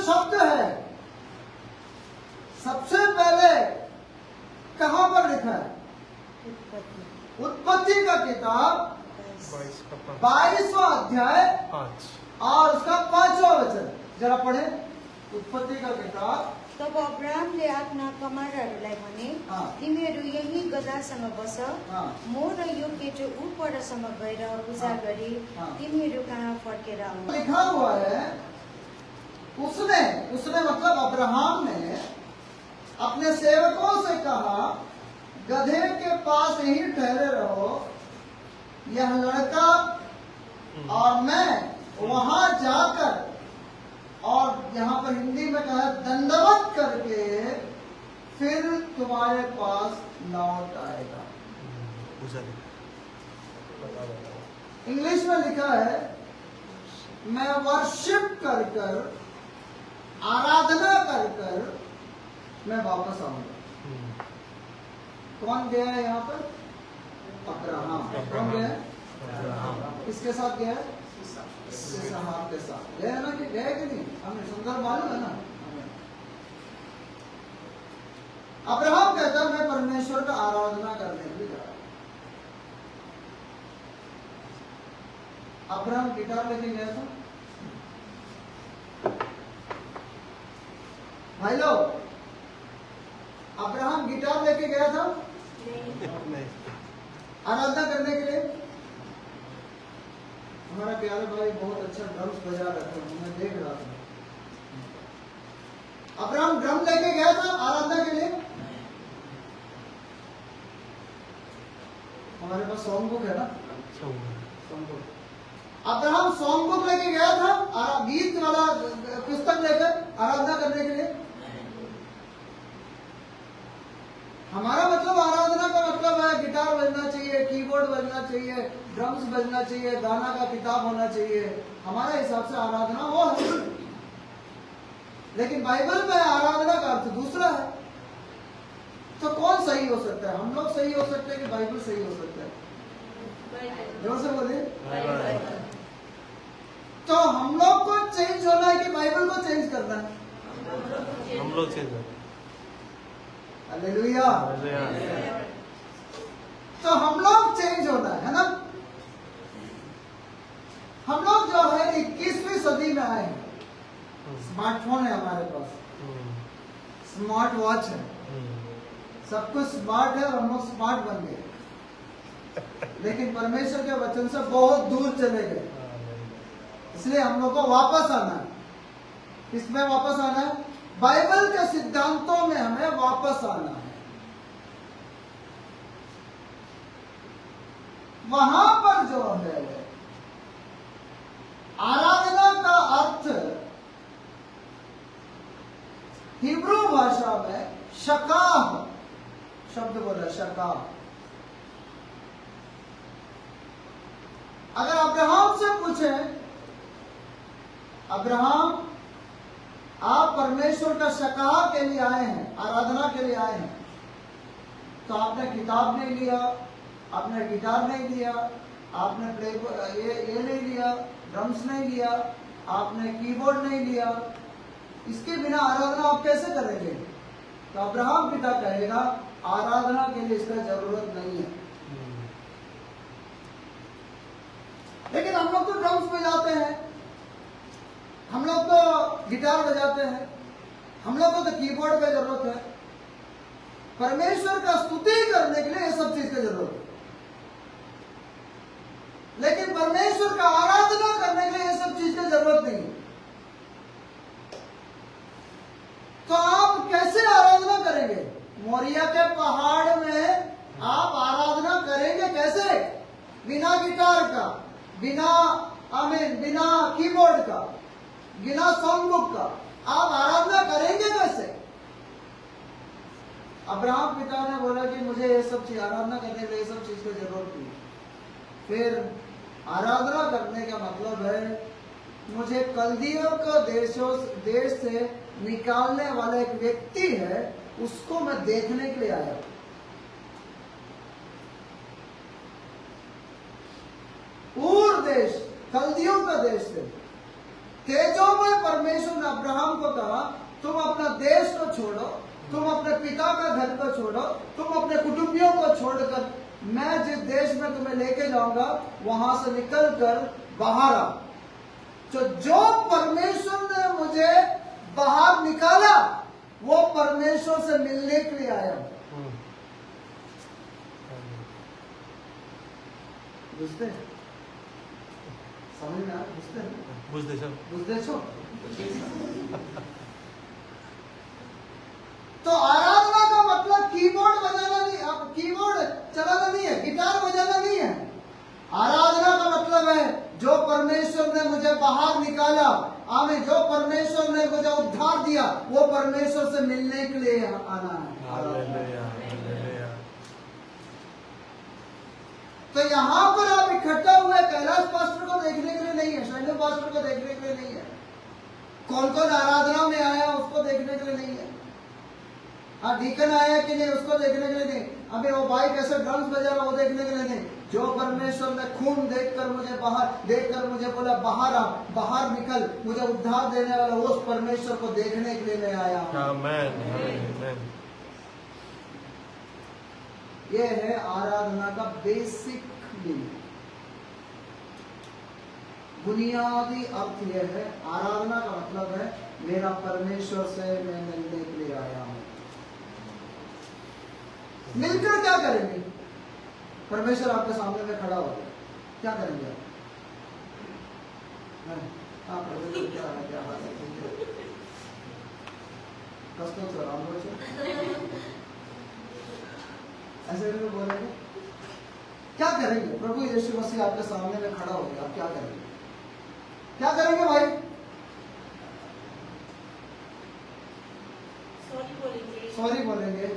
शब्द है सबसे पहले कहां पर लिखा है? उत्पत्ति का किताब 22वां अध्याय और उसका 5वां वचन जरा पढ़े। उत्पत्ति का किताब। तब अब्राहमले आफ्ना कमाराहरूलाई भने, तिमीहरू यही गधासँग बस, म र यो केटो ऊ परसम्म गएर पूजा गरी तिमीहरू कहाँ फर्केर आऊ। लिखा हुआ है उसने मतलब अब्राहम ने अपने सेवकों से कहा, गधे के पास ही ठहरे रहो, यह लड़का और मैं वहां जाकर, और यहाँ पर हिंदी में कहा दंडवत करके फिर तुम्हारे पास लौट आएगा। इंग्लिश में लिखा है, मैं वर्शिप कर कर, आराधना कर कर मैं वापस आऊंगा। कौन गया है यहाँ पर? अब्राहम। कौन गया है? किसके साथ गया है? इसहाक के साथ गया ना, कि गया कि नहीं? हमें सुंदर मालूम है ना। अब्राहम कहता है मैं परमेश्वर का आराधना करने के लिए जा रहा हूं। अब्राहम गिटार लेके गया था। भाई लोग, अब्राहम गिटार लेके गया था आराधना करने के लिए। हमारा प्यारे भाई बहुत अच्छा ड्रम्स बजा रहे थे, मैं देख रहा था। अब्राहम ड्रम लेके गया था आराधना के लिए। हमारे पास सॉन्ग बुक है ना, song book. Abraham song book लेके गया था, गीत वाला पुस्तक लेकर आराधना करने के लिए। हमारा मतलब आराधना का मतलब है गिटार बजना चाहिए, कीबोर्ड बजना चाहिए, ड्रम्स बजना चाहिए, गाना का किताब होना चाहिए। हमारे हिसाब से आराधना वो है, लेकिन बाइबल में आराधना का अर्थ दूसरा है। तो कौन सही हो सकता है? हम लोग सही हो सकते हैं कि बाइबल सही हो सकता है? जोर से बोलिए। तो हम लोग को चेंज होना है कि बाइबल को चेंज करना है? हम लोग चेंज। हालेलुया। तो हम लोग चेंज होना है ना। हम लोग जो है 21वीं सदी में आए हैं। स्मार्टफोन है हमारे पास, स्मार्ट वॉच है, सब कुछ स्मार्ट है और हम लोग स्मार्ट बन गए, लेकिन परमेश्वर के वचन से बहुत दूर चले गए। इसलिए हम लोग को वापस आना है। किसमें वापस आना है? बाइबल के सिद्धांतों में हमें वापस आना है। वहां पर जो है आराधना का अर्थ हिब्रू भाषा में शकाह शब्द बोला, शकाह। अगर अब्राहम से पूछे, अब्राहम आप परमेश्वर का शकाह के लिए आए हैं, आराधना के लिए आए हैं, तो आपने किताब नहीं लिया, आपने गिटार नहीं लिया, आपने ये नहीं लिया, ड्रम्स नहीं लिया, आपने कीबोर्ड नहीं लिया, इसके बिना आराधना आप कैसे करेंगे? तो अब्राहम पिता कहेगा आराधना के लिए इसका जरूरत नहीं है। लेकिन हम लोग तो ड्रम्स बजाते हैं, हम लोग तो गिटार बजाते हैं, हम लोग को तो कीबोर्ड की जरूरत है। परमेश्वर का स्तुति करने के लिए ये सब चीज की जरूरत है, लेकिन परमेश्वर का आराधना करने के लिए ये सब चीज की जरूरत नहीं। तो आप कैसे आराधना करेंगे? मोरिया के पहाड़ में आप आराधना करेंगे कैसे? बिना गिटार का, बिना कीबोर्ड का, बिना सॉन्ग बुक का आप आराधना करेंगे कैसे? अब्राहम पिता ने बोला कि मुझे ये सब चीज आराधना करने के लिए ये सब चीज की जरूरत नहीं। फिर आराधना करने का मतलब है मुझे कल्दियों को देश से निकालने वाला एक व्यक्ति है, उसको मैं देखने के लिए आया। ऊर देश, कल्दियों का देश से तेजोमय परमेश्वर ने अब्राहम को छोड़ो, तुम अपने पिता का घर को छोड़ो, तुम अपने कुटुंबियों को छोड़कर मैं जिस देश में तुम्हें लेके जाऊंगा वहां से निकल कर बाहर आओ। तो जो परमेश्वर ने मुझे बाहर निकाला वो परमेश्वर से मिलने के लिए आया। बुझते समझ में आ बुझते छो। तो आराधना का मतलब कीबोर्ड बजाना नहीं, कीबोर्ड चलाना नहीं है, गिटार बजाना नहीं है। आराधना का मतलब है जो परमेश्वर ने मुझे बाहर निकाला, आमीन, जो परमेश्वर ने मुझे उद्धार दिया वो परमेश्वर से मिलने के लिए आना है। तो यहाँ पर आप इकट्ठा हुए कैलाश पास्टर को देखने के लिए नहीं है, शैलू पास्टर को देखने के लिए नहीं है, कौन कौन आराधना में आया उसको देखने के लिए नहीं है, हाँ डीकन आया कि नहीं उसको देखने के लिए नहीं, अभी वो भाई कैसे ड्रम्स बजा रहा वो देखने के लिए नहीं। जो परमेश्वर ने खून देखकर मुझे बोला बाहर आ, बाहर निकल, मुझे उद्धार देने वाला उस परमेश्वर को देखने के लिए मैं आया हूँ। आमीन। ये है आराधना का बेसिक मीनिंग, बुनियादी अर्थ यह है। आराधना का मतलब है मेरा परमेश्वर से मैं मिलने के लिए आया हूं। मिलकर क्या करेंगे? परमेश्वर आपके सामने में खड़ा हो गया, क्या करेंगे आप? ऐसे भी बोलेंगे क्या करेंगे? प्रभु यीशु मसीह आपके सामने में खड़ा हो गया, आप क्या करेंगे? क्या करेंगे भाई? सॉरी बोलेंगे।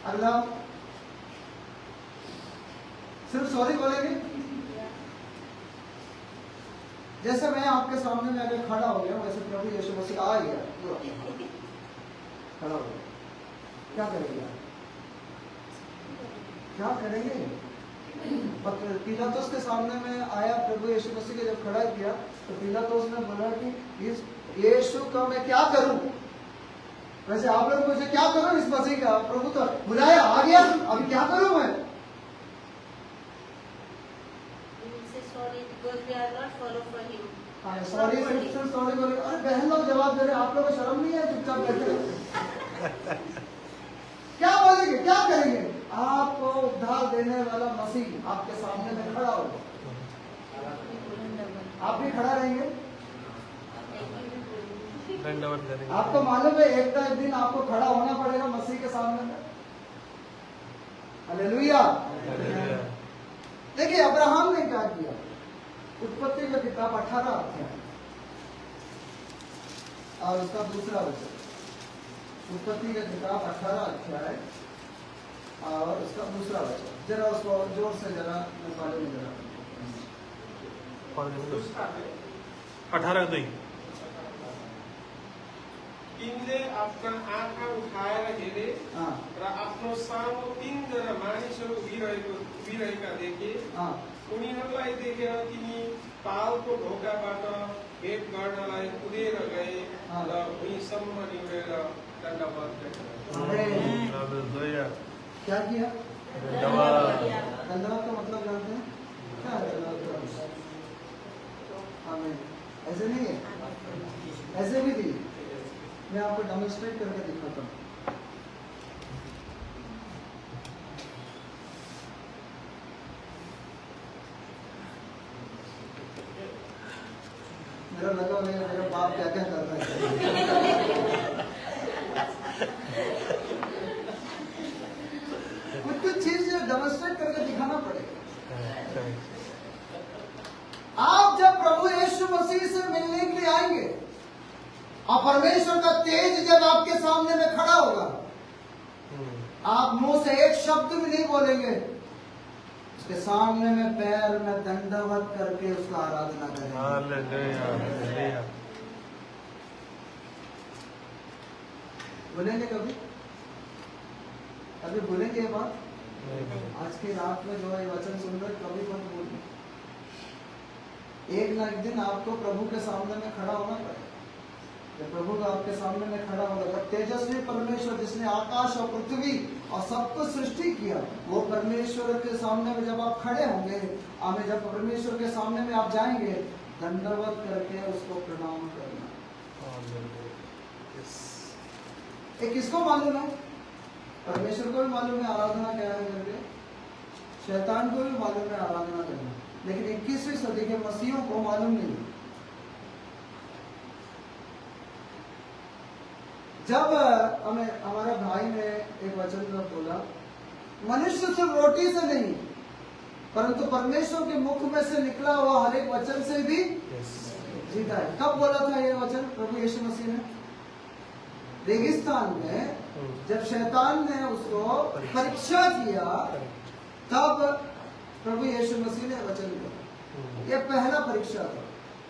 अगला सिर्फ सॉरी बोलेंगे। जैसे मैं आपके सामने में अगर खड़ा हो गया वैसे प्रभु यीशु मसीह आ गया पूरा खड़ा हो गया, क्या करेंगे आप? क्या करेंगे? पिलातुस के सामने में आया प्रभु यीशु मसीह के, जब खड़ा किया तो पिलातुस ने बोला कि इस यीशु का मैं क्या करूं? वैसे आप लोग मुझे क्या करूं इस मसीह का? प्रभु तो बुलाया आ गया, अभी क्या करूं मैं? सॉरी सॉरी बोले। अरे बहन लोग जवाब दे रहे, आप लोगों को शर्म नहीं है? चुपचाप बैठे क्या बोलेंगे? क्या करेंगे? आपको उद्धार देने वाला मसीह आपके सामने में खड़ा होगा, आप भी खड़ा रहेंगे। आपको मालूम है एक दिन आपको खड़ा होना पड़ेगा मसीह के सामने में। हालेलुया। देखिए अब्राहम ने क्या किया। उत्पत्ति का किताब 18 अध्याय और उसका दूसरा वचन। उत्पत्ति का किताब 18 अध्याय और उसका दूसरा वचन, जरा उसको जोर से जरा निकाले में जरा 18 2 तिनले आफ्ना आँखा उठाएर हेरे र आफ्नो सामु 3 जना मानिसहरू उभिरहेका देखे। उनीहरूलाई देखेर तिनी पालको ढोकाबाट भेट गर्नलाई कुदेर गए र उनीसम्म निहुरेर दण्डवत गए। क्या किया? दंडवत का मतलब जानते हैं क्या है? आमीन। ऐसे नहीं है, ऐसे भी थी। मैं आपको डेमोन्स्ट्रेट करके दिखाता हूँ। मेरा लगा मेरा बाप क्या क्या कर रहा है। कुछ चीज डेमोन्स्ट्रेट करके दिखाना पड़ेगा। आप जब प्रभु यीशु मसीह से मिलने के लिए आएंगे और परमेश्वर का तेज जब आपके सामने में खड़ा होगा, आप मुंह से एक शब्द भी नहीं बोलेंगे, उसके सामने में पैर में दंडवत करके उसका आराधना करेंगे। बोलेंगे कभी? अभी बोलेंगे ये बात? आज की रात में जो है वचन सुनकर कभी मत बोलिए। एक ना एक दिन आपको प्रभु के सामने में खड़ा होना पड़ेगा। जब प्रभु का आपके सामने में खड़ा होगा, जब तेजस्वी परमेश्वर जिसने आकाश और पृथ्वी और सब कुछ सृष्टि किया, वो परमेश्वर के सामने में जब आप खड़े होंगे, हमें जब परमेश्वर के सामने में आप जाएंगे, दंडवत करके उसको प्रणाम करना। ये किसको मालूम है? परमेश्वर को भी मालूम है आराधना क्या है करके, शैतान को भी मालूम है आराधना करना, लेकिन 21वीं सदी के मसीहों को मालूम नहीं। जब हमें हमारे भाई ने एक वचन में बोला, मनुष्य सिर्फ रोटी से नहीं परंतु परमेश्वर के मुख में से निकला हुआ हर एक वचन से भी जीता है। कब बोला था ये वचन प्रभु यीशु मसीह ने? रेगिस्तान में जब शैतान ने उसको परीक्षा किया, तब प्रभु यीशु मसीह ने वचन दिया। यह पहला परीक्षा था।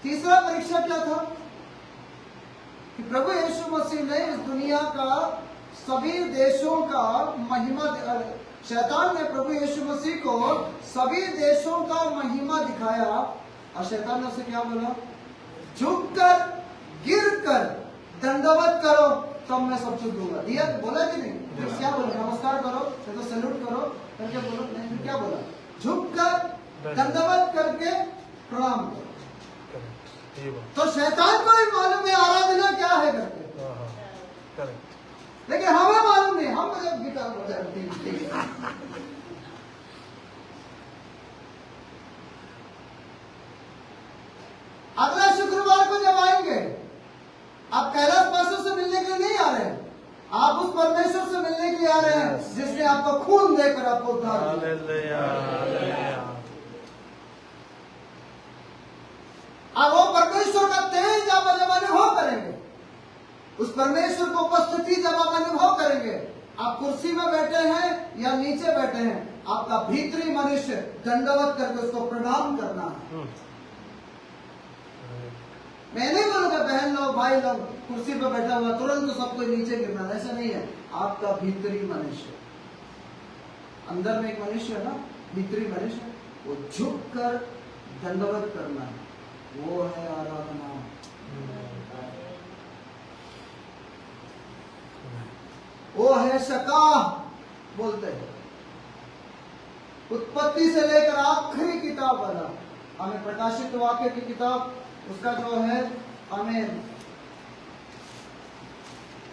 तीसरा परीक्षा क्या था? कि प्रभु यीशु मसीह ने इस दुनिया का सभी देशों का महिमा, शैतान ने प्रभु यीशु मसीह को सभी देशों का महिमा दिखाया, और शैतान ने उसे क्या बोला? झुककर गिरकर दंडवत करो तब मैं सब कुछ दूंगा। दिया बोला कि नहीं? फिर क्या बोला? नमस्कार करो, तो सैल्यूट करो करके बोलो, नहीं फिर क्या बोला? झुककर दंडवत करके प्रणाम करो। तो शैतान को भी मालूम है आराधना क्या है करके, लेकिन हमें मालूम नहीं। हम जब गिटार बजाते अगला शुक्रवार को जब आएंगे, आप कैलाश पासों से मिलने के लिए नहीं आ रहे हैं, आप उस परमेश्वर से मिलने के लिए आ रहे हैं जिसने आपको खून देकर आपको उद्धार किया। और वो परमेश्वर का तेज जब अनुभव करेंगे, उस परमेश्वर को उपस्थिति जब आप अनुभव करेंगे, आप कुर्सी में बैठे हैं या नीचे बैठे हैं, आपका भीतरी मनुष्य दंडवत करके उसको प्रणाम करना है। मैं नहीं बोलूंगा बहन लोग भाई लोग कुर्सी पर बैठा हुआ तुरंत तो सबको नीचे गिरना, ऐसा नहीं है। आपका भीतरी मनुष्य, अंदर में एक मनुष्य है ना, भीतरी मनुष्य, वो झुक कर दंडवत करना है, वो है आराधना। वो है शकाह बोलते हैं। उत्पत्ति से लेकर आखिरी किताब वाला, हमें प्रकाशित वाक्य की किताब, उसका जो है हमें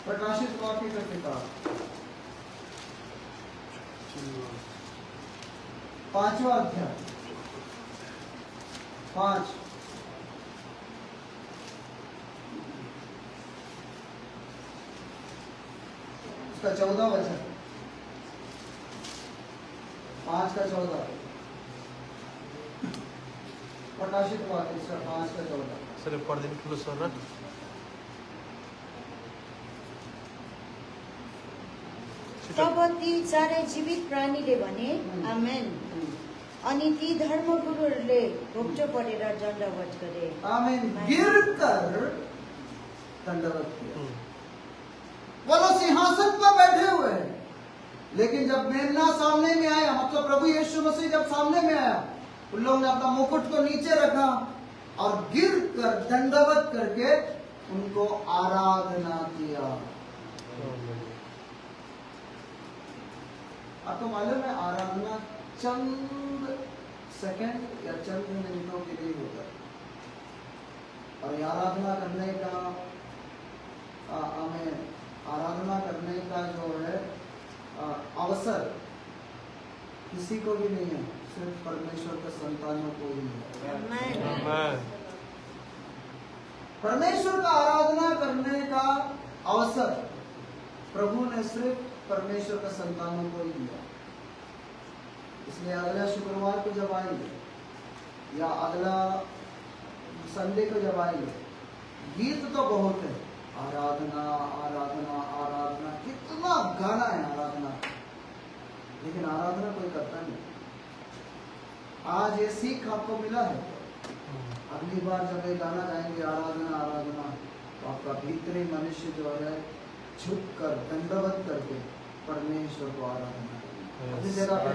प्रकाशित वाक्य का किताब 5वां अध्याय 5 उसका 14 वचन, 5 का 14 प्रकाशित वाक्य इसका 5 का 14। सर एक दिन खुलो सर ना तब ती चारै जीवित प्राणीले भने आमेन, अनि ती धर्मगुरुहरूले घोप्टो परेर दण्डवत गरे। आमेन, गिरकर दंडवत किया। वो लोग सिंहासन पर बैठे हुए हैं, लेकिन जब मेमना सामने में आया, मतलब प्रभु यीशु मसीह जब सामने में आया, उन लोगों ने अपना मुकुट को नीचे रखा और गिर कर दंडवत करके उनको आराधना किया। आपको मालूम है आराधना चंद सेकंड या चंद मिनटों के लिए होता है, और ये आराधना करने का हमें आराधना करने का जो है अवसर किसी को भी नहीं है, सिर्फ परमेश्वर के संतानों को ही है। परमेश्वर का आराधना करने का अवसर प्रभु ने सिर्फ परमेश्वर के संतानों को ही दिया। इसलिए अगला शुक्रवार को जब आएंगे या अगला संडे को जब आएंगे, गीत तो बहुत है, आराधना आराधना आराधना, कितना गाना है आराधना, लेकिन आराधना कोई करता नहीं। आज ये सीख आपको मिला है, अगली बार जब ये गाना गाएंगे आराधना आराधना, तो आपका भीतरी मनुष्य जो है झुक कर दंडवत करके परमेश्वर को आराधना करेगा। अपनी जगह पर